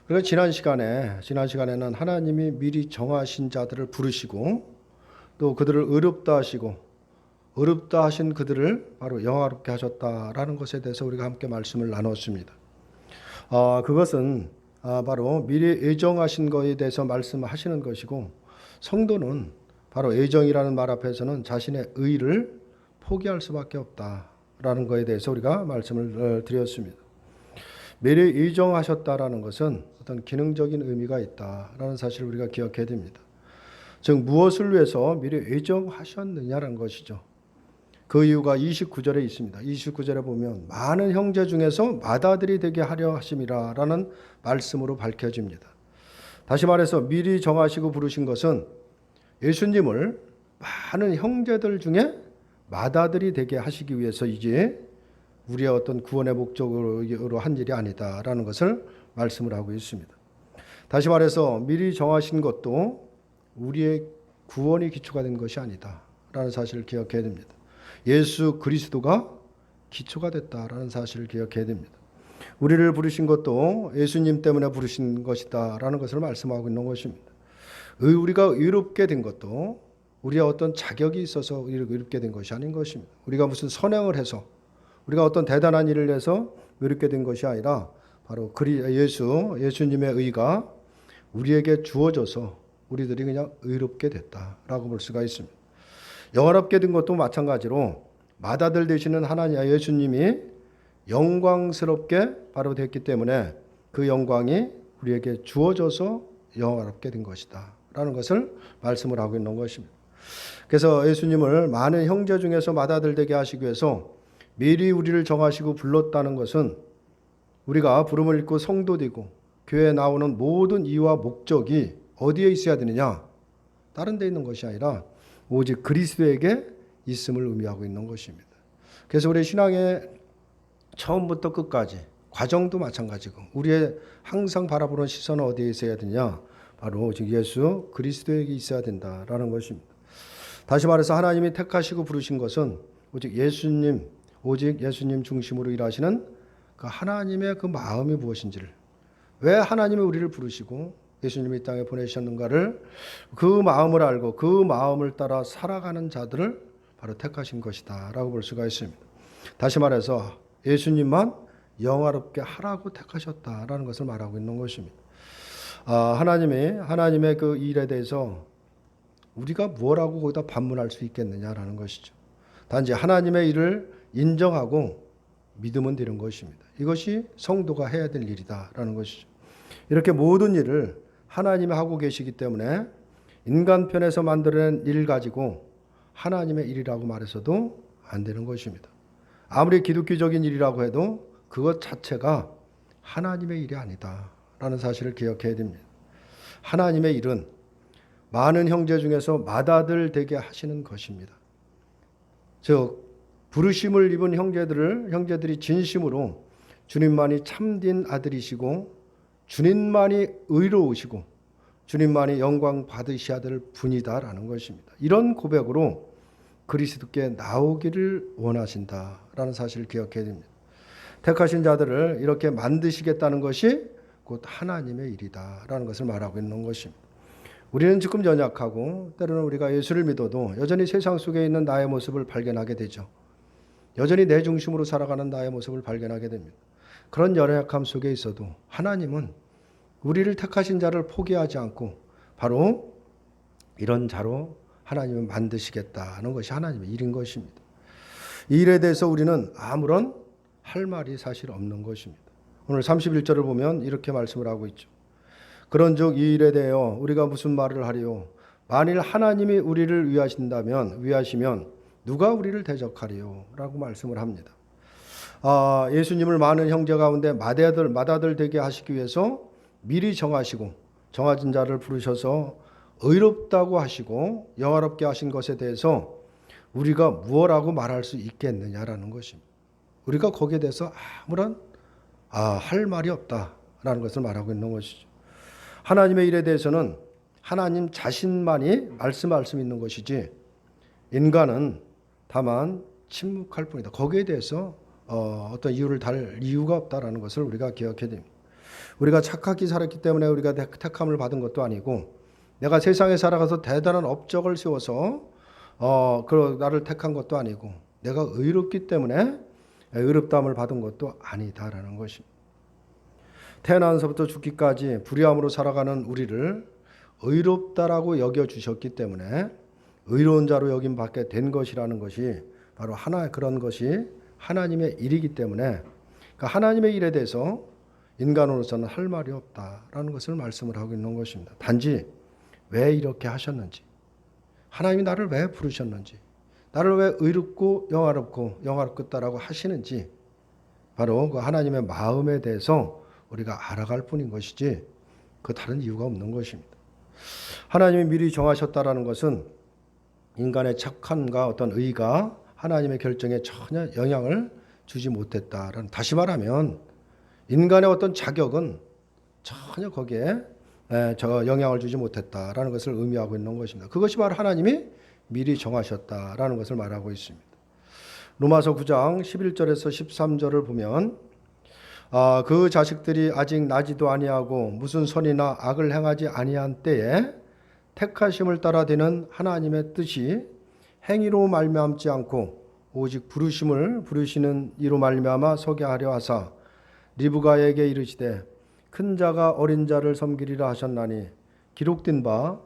그리고 지난 시간에는 하나님이 미리 정하신 자들을 부르시고 또 그들을 의롭다 하시고 의롭다 하신 그들을 바로 영화롭게 하셨다라는 것에 대해서 우리가 함께 말씀을 나눴습니다. 그것은 바로 미리 예정하신 것에 대해서 말씀하시는 것이고, 성도는 바로 예정이라는 말 앞에서는 자신의 의를 포기할 수밖에 없다라는 것에 대해서 우리가 말씀을 드렸습니다. 미리 예정하셨다라는 것은 어떤 기능적인 의미가 있다라는 사실을 우리가 기억해야 됩니다. 즉 무엇을 위해서 미리 예정하셨느냐라는 것이죠. 그 이유가 29절에 있습니다. 29절에 보면 많은 형제 중에서 맏아들이 되게 하려 하심이라라는 말씀으로 밝혀집니다. 다시 말해서 미리 정하시고 부르신 것은 예수님을 많은 형제들 중에 맏아들이 되게 하시기 위해서이지 우리의 어떤 구원의 목적으로 한 일이 아니다라는 것을 말씀을 하고 있습니다. 다시 말해서 미리 정하신 것도 우리의 구원이 기초가 된 것이 아니다라는 사실을 기억해야 됩니다. 예수 그리스도가 기초가 됐다라는 사실을 기억해야 됩니다. 우리를 부르신 것도 예수님 때문에 부르신 것이다라는 것을 말씀하고 있는 것입니다. 우리가 의롭게 된 것도 우리의 어떤 자격이 있어서 우리를 의롭게 된 것이 아닌 것입니다. 우리가 무슨 선행을 해서 우리가 어떤 대단한 일을 해서 의롭게 된 것이 아니라 바로 예수님의 의가 우리에게 주어져서 우리들이 그냥 의롭게 됐다라고 볼 수가 있습니다. 영화롭게 된 것도 마찬가지로 맏아들 되시는 하나님 예수님이 영광스럽게 바로 됐기 때문에 그 영광이 우리에게 주어져서 영화롭게 된 것이다 라는 것을 말씀을 하고 있는 것입니다. 그래서 예수님을 많은 형제 중에서 맏아들 되게 하시기 위해서 미리 우리를 정하시고 불렀다는 것은 우리가 부름을 입고 성도되고 교회에 나오는 모든 이유와 목적이 어디에 있어야 되느냐? 다른 데 있는 것이 아니라 오직 그리스도에게 있음을 의미하고 있는 것입니다. 그래서 우리 신앙의 처음부터 끝까지 과정도 마찬가지고 우리의 항상 바라보는 시선은 어디에 있어야 되냐? 바로 오직 예수 그리스도에게 있어야 된다라는 것입니다. 다시 말해서 하나님이 택하시고 부르신 것은 오직 예수님 중심으로 일하시는 그 하나님의 그 마음이 무엇인지를, 왜 하나님이 우리를 부르시고 예수님이 이 땅에 보내셨는가를 그 마음을 알고 그 마음을 따라 살아가는 자들을 바로 택하신 것이다 라고 볼 수가 있습니다. 다시 말해서 예수님만 영화롭게 하라고 택하셨다라는 것을 말하고 있는 것입니다. 하나님의 그 일에 대해서 우리가 뭐라고 거기다 반문할 수 있겠느냐라는 것이죠. 단지 하나님의 일을 인정하고 믿으면 되는 것입니다. 이것이 성도가 해야 될 일이다라는 것이죠. 이렇게 모든 일을 하나님이 하고 계시기 때문에 인간 편에서 만들어낸 일 가지고 하나님의 일이라고 말해서도 안 되는 것입니다. 아무리 기독교적인 일이라고 해도 그것 자체가 하나님의 일이 아니다라는 사실을 기억해야 됩니다. 하나님의 일은 많은 형제 중에서 맏아들 되게 하시는 것입니다. 즉 부르심을 입은 형제들이 진심으로 주님만이 참된 아들이시고 주님만이 의로우시고 주님만이 영광 받으셔야 될 분이다라는 것입니다. 이런 고백으로 그리스도께 나오기를 원하신다라는 사실을 기억해야 됩니다. 택하신 자들을 이렇게 만드시겠다는 것이 곧 하나님의 일이다라는 것을 말하고 있는 것입니다. 우리는 지금 연약하고 때로는 우리가 예수를 믿어도 여전히 세상 속에 있는 나의 모습을 발견하게 되죠. 여전히 내 중심으로 살아가는 나의 모습을 발견하게 됩니다. 그런 연약함 속에 있어도 하나님은 우리를 택하신 자를 포기하지 않고 바로 이런 자로 하나님은 만드시겠다는 것이 하나님의 일인 것입니다. 이 일에 대해서 우리는 아무런 할 말이 사실 없는 것입니다. 오늘 31절을 보면 이렇게 말씀을 하고 있죠. 그런즉 이 일에 대하여 우리가 무슨 말을 하리요? 만일 하나님이 우리를 위하시면 누가 우리를 대적하리요? 라고 말씀을 합니다. 예수님을 많은 형제 가운데 맏아들 되게 하시기 위해서 미리 정하신 자를 부르셔서 의롭다고 하시고 영화롭게 하신 것에 대해서 우리가 무엇라고 말할 수 있겠느냐라는 것입니다. 우리가 거기에 대해서 아무런 할 말이 없다라는 것을 말하고 있는 것이죠. 하나님의 일에 대해서는 하나님 자신만이 말씀할 수 있는 것이지 인간은 다만 침묵할 뿐이다. 거기에 대해서 어떤 이유를 달 이유가 없다라는 것을 우리가 기억해야 됩니다. 우리가 착하게 살았기 때문에 우리가 택함을 받은 것도 아니고 내가 세상에 살아가서 대단한 업적을 세워서 그 나를 택한 것도 아니고 내가 의롭기 때문에 의롭다함을 받은 것도 아니다라는 것입니다. 태어나서부터 죽기까지 불의함으로 살아가는 우리를 의롭다라고 여겨주셨기 때문에 의로운 자로 여김 받게 된 것이라는 것이 바로 그런 것이 하나님의 일이기 때문에 그러니까 하나님의 일에 대해서 인간으로서는 할 말이 없다라는 것을 말씀을 하고 있는 것입니다. 단지 왜 이렇게 하셨는지, 하나님이 나를 왜 부르셨는지, 나를 왜 의롭고 영화롭겠다라고 하시는지 바로 그 하나님의 마음에 대해서 우리가 알아갈 뿐인 것이지 그 다른 이유가 없는 것입니다. 하나님이 미리 정하셨다라는 것은 인간의 착함과 어떤 의가 하나님의 결정에 전혀 영향을 주지 못했다라는, 다시 말하면 인간의 어떤 자격은 전혀 거기에 영향을 주지 못했다라는 것을 의미하고 있는 것입니다. 그것이 바로 하나님이 미리 정하셨다라는 것을 말하고 있습니다. 로마서 9장 11절에서 13절을 보면 그 자식들이 아직 나지도 아니하고 무슨 선이나 악을 행하지 아니한 때에 택하심을 따라 되는 하나님의 뜻이 행위로 말미암지 않고 오직 부르시는 이로 말미암아 서게 하려 하사 리브가에게 이르시되 큰 자가 어린 자를 섬기리라 하셨나니 기록된 바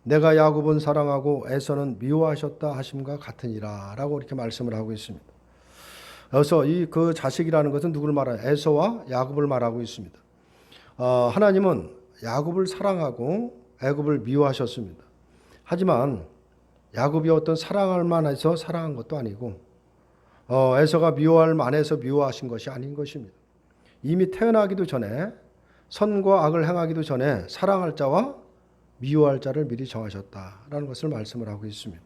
내가 야곱은 사랑하고 에서는 미워하셨다 하심과 같으니라 라고 이렇게 말씀을 하고 있습니다. 그래서 그 자식이라는 것은 누구를 말하냐? 에서와 야곱을 말하고 있습니다. 하나님은 야곱을 사랑하고 애굽을 미워하셨습니다. 하지만 야곱이 어떤 사랑할 만해서 사랑한 것도 아니고 에서가 미워할 만해서 미워하신 것이 아닌 것입니다. 이미 태어나기도 전에 선과 악을 행하기도 전에 사랑할 자와 미워할 자를 미리 정하셨다라는 것을 말씀을 하고 있습니다.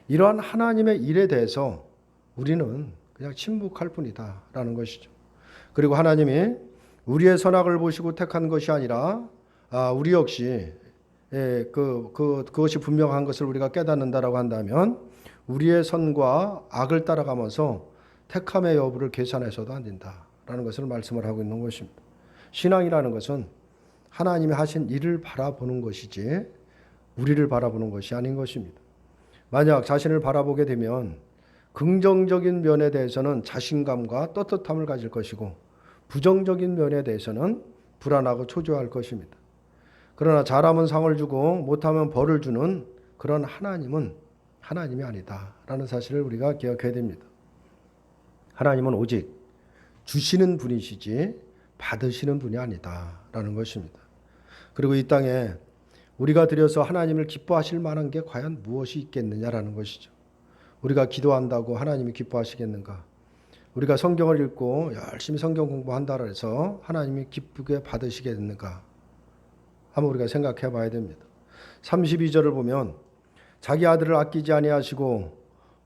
이러한 하나님의 일에 대해서 우리는 그냥 침묵할 뿐이다라는 것이죠. 그리고 하나님이 우리의 선악을 보시고 택한 것이 아니라 우리 역시 그것이 분명한 것을 우리가 깨닫는다라고 한다면 우리의 선과 악을 따라가면서 택함의 여부를 계산해서도 안 된다라는 것을 말씀을 하고 있는 것입니다. 신앙이라는 것은 하나님이 하신 일을 바라보는 것이지 우리를 바라보는 것이 아닌 것입니다. 만약 자신을 바라보게 되면 긍정적인 면에 대해서는 자신감과 떳떳함을 가질 것이고 부정적인 면에 대해서는 불안하고 초조할 것입니다. 그러나 잘하면 상을 주고 못하면 벌을 주는 그런 하나님은 하나님이 아니다라는 사실을 우리가 기억해야 됩니다. 하나님은 오직 주시는 분이시지 받으시는 분이 아니다라는 것입니다. 그리고 이 땅에 우리가 드려서 하나님을 기뻐하실 만한 게 과연 무엇이 있겠느냐라는 것이죠. 우리가 기도한다고 하나님이 기뻐하시겠는가? 우리가 성경을 읽고 열심히 성경 공부한다고 해서 하나님이 기쁘게 받으시겠는가? 한번 우리가 생각해 봐야 됩니다. 32절을 보면 자기 아들을 아끼지 아니하시고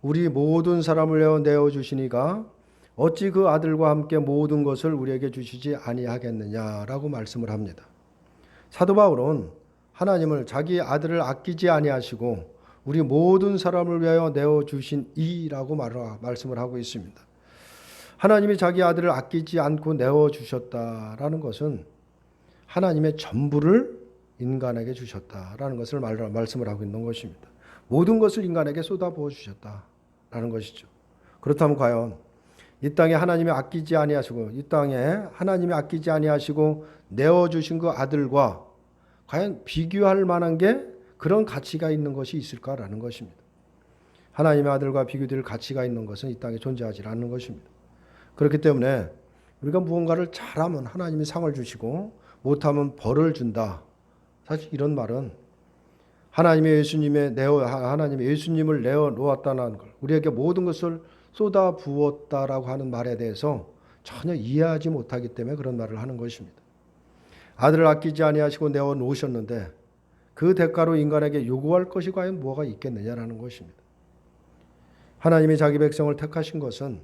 우리 모든 사람을 내어 주시니가 어찌 그 아들과 함께 모든 것을 우리에게 주시지 아니하겠느냐라고 말씀을 합니다. 사도 바울은 하나님을 자기 아들을 아끼지 아니하시고 우리 모든 사람을 위하여 내어 주신 이라고 말씀을 하고 있습니다. 하나님이 자기 아들을 아끼지 않고 내어 주셨다라는 것은 하나님의 전부를 인간에게 주셨다라는 것을 말씀을 하고 있는 것입니다. 모든 것을 인간에게 쏟아부어 주셨다라는 것이죠. 그렇다면 과연 이 땅에 하나님이 아끼지 아니하시고 내어 주신 그 아들과 과연 비교할 만한 게 그런 가치가 있는 것이 있을까라는 것입니다. 하나님의 아들과 비교될 가치가 있는 것은 이 땅에 존재하지 않는 것입니다. 그렇기 때문에 우리가 무언가를 잘하면 하나님이 상을 주시고 못하면 벌을 준다. 사실 이런 말은 하나님의 예수님을 내어 놓았다는 걸, 우리에게 모든 것을 쏟아 부었다라고 하는 말에 대해서 전혀 이해하지 못하기 때문에 그런 말을 하는 것입니다. 아들을 아끼지 아니하시고 내어 놓으셨는데 그 대가로 인간에게 요구할 것이 과연 뭐가 있겠느냐라는 것입니다. 하나님이 자기 백성을 택하신 것은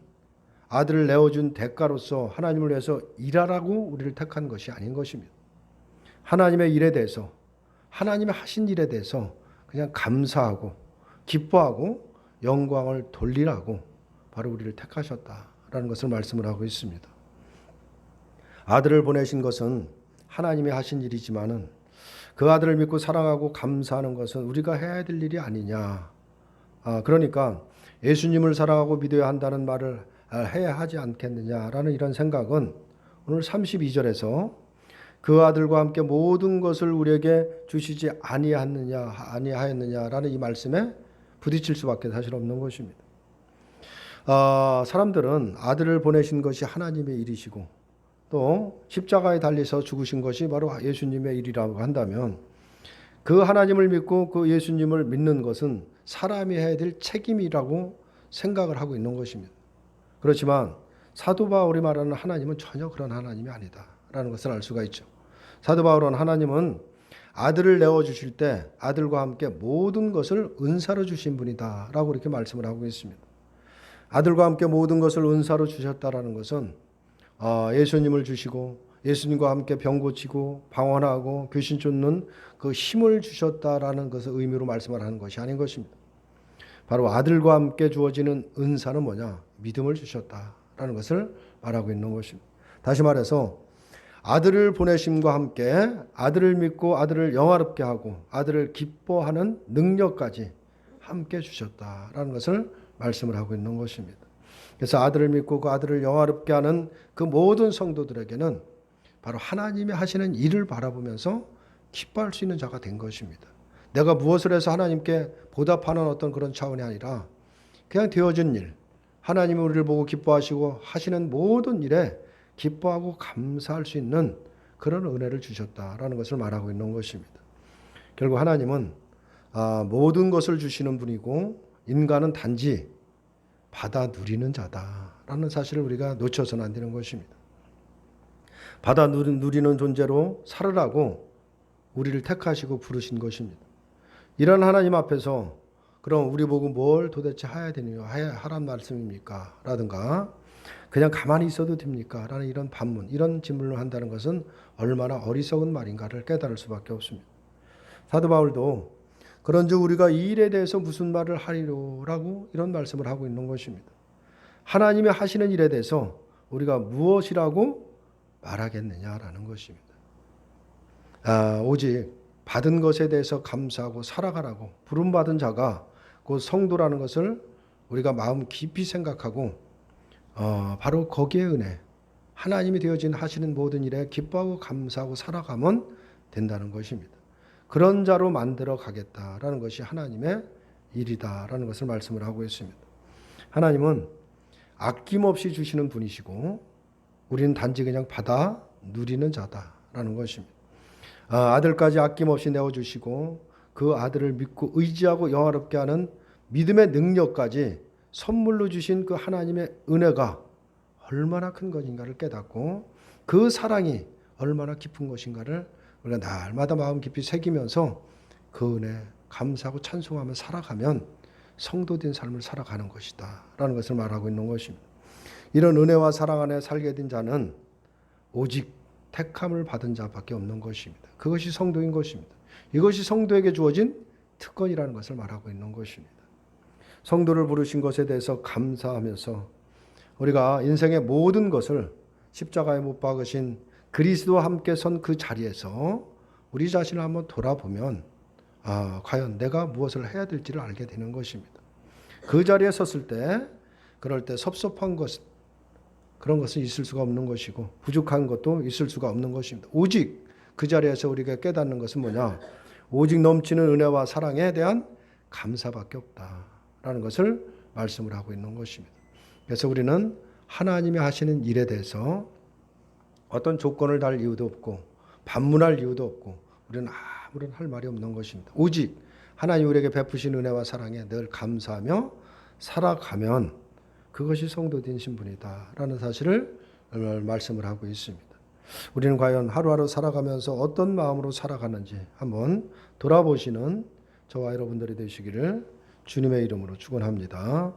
아들을 내어준 대가로서 하나님을 위해서 일하라고 우리를 택한 것이 아닌 것입니다. 하나님의 일에 대해서, 하나님의 하신 일에 대해서 그냥 감사하고 기뻐하고 영광을 돌리라고 바로 우리를 택하셨다라는 것을 말씀을 하고 있습니다. 아들을 보내신 것은 하나님이 하신 일이지만은 그 아들을 믿고 사랑하고 감사하는 것은 우리가 해야 될 일이 아니냐. 그러니까 예수님을 사랑하고 믿어야 한다는 말을 해야 하지 않겠느냐라는 이런 생각은 오늘 32절에서 그 아들과 함께 모든 것을 우리에게 주시지 아니하였느냐라는 이 말씀에 부딪힐 수밖에 사실 없는 것입니다. 사람들은 아들을 보내신 것이 하나님의 일이시고 또 십자가에 달려서 죽으신 것이 바로 예수님의 일이라고 한다면 그 하나님을 믿고 그 예수님을 믿는 것은 사람이 해야 될 책임이라고 생각을 하고 있는 것입니다. 그렇지만 사도 바울이 말하는 하나님은 전혀 그런 하나님이 아니다라는 것을 알 수가 있죠. 사도 바울은 하나님은 아들을 내어주실 때 아들과 함께 모든 것을 은사로 주신 분이다라고 이렇게 말씀을 하고 있습니다. 아들과 함께 모든 것을 은사로 주셨다라는 것은 예수님을 주시고 예수님과 함께 병 고치고 방언하고 귀신 쫓는 그 힘을 주셨다라는 것을 의미로 말씀을 하는 것이 아닌 것입니다. 바로 아들과 함께 주어지는 은사는 뭐냐? 믿음을 주셨다라는 것을 말하고 있는 것입니다. 다시 말해서 아들을 보내심과 함께 아들을 믿고 아들을 영화롭게 하고 아들을 기뻐하는 능력까지 함께 주셨다라는 것을 말씀을 하고 있는 것입니다. 그래서 아들을 믿고 그 아들을 영화롭게 하는 그 모든 성도들에게는 바로 하나님이 하시는 일을 바라보면서 기뻐할 수 있는 자가 된 것입니다. 내가 무엇을 해서 하나님께 보답하는 어떤 그런 차원이 아니라 그냥 되어진 일, 하나님이 우리를 보고 기뻐하시고 하시는 모든 일에 기뻐하고 감사할 수 있는 그런 은혜를 주셨다라는 것을 말하고 있는 것입니다. 결국 하나님은 모든 것을 주시는 분이고 인간은 단지 받아 누리는 자다라는 사실을 우리가 놓쳐서는 안 되는 것입니다. 받아 누리는 존재로 살으라고 우리를 택하시고 부르신 것입니다. 이런 하나님 앞에서 그럼 우리 보고 뭘 도대체 해야 되느냐 하란 말씀입니까? 라든가 그냥 가만히 있어도 됩니까? 라는 이런 반문, 이런 질문을 한다는 것은 얼마나 어리석은 말인가를 깨달을 수밖에 없습니다. 사도 바울도 그런즉 우리가 이 일에 대해서 무슨 말을 하리로라고 이런 말씀을 하고 있는 것입니다. 하나님이 하시는 일에 대해서 우리가 무엇이라고 말하겠느냐라는 것입니다. 오직 받은 것에 대해서 감사하고 살아가라고 부름받은 자가 곧 성도라는 것을 우리가 마음 깊이 생각하고 바로 거기에 은혜, 하나님이 되어진 하시는 모든 일에 기뻐하고 감사하고 살아가면 된다는 것입니다. 그런 자로 만들어 가겠다라는 것이 하나님의 일이다라는 것을 말씀을 하고 있습니다. 하나님은 아낌없이 주시는 분이시고 우리는 단지 그냥 받아 누리는 자다라는 것입니다. 아들까지 아낌없이 내어주시고 그 아들을 믿고 의지하고 영화롭게 하는 믿음의 능력까지 선물로 주신 그 하나님의 은혜가 얼마나 큰 것인가를 깨닫고 그 사랑이 얼마나 깊은 것인가를 우리가 날마다 마음 깊이 새기면서 그 은혜 감사하고 찬송하며 살아가면 성도된 삶을 살아가는 것이다 라는 것을 말하고 있는 것입니다. 이런 은혜와 사랑 안에 살게 된 자는 오직 택함을 받은 자밖에 없는 것입니다. 그것이 성도인 것입니다. 이것이 성도에게 주어진 특권이라는 것을 말하고 있는 것입니다. 성도를 부르신 것에 대해서 감사하면서 우리가 인생의 모든 것을 십자가에 못 박으신 그리스도와 함께 선 그 자리에서 우리 자신을 한번 돌아보면 과연 내가 무엇을 해야 될지를 알게 되는 것입니다. 그 자리에 섰을 때 그럴 때 섭섭한 것 그런 것은 있을 수가 없는 것이고 부족한 것도 있을 수가 없는 것입니다. 오직 그 자리에서 우리가 깨닫는 것은 뭐냐? 오직 넘치는 은혜와 사랑에 대한 감사밖에 없다라는 것을 말씀을 하고 있는 것입니다. 그래서 우리는 하나님이 하시는 일에 대해서 어떤 조건을 달 이유도 없고 반문할 이유도 없고 우리는 아무런 할 말이 없는 것입니다. 오직 하나님 우리에게 베푸신 은혜와 사랑에 늘 감사하며 살아가면 그것이 성도된 신분이다라는 사실을 말씀을 하고 있습니다. 우리는 과연 하루하루 살아가면서 어떤 마음으로 살아가는지 한번 돌아보시는 저와 여러분들이 되시기를 주님의 이름으로 축원합니다.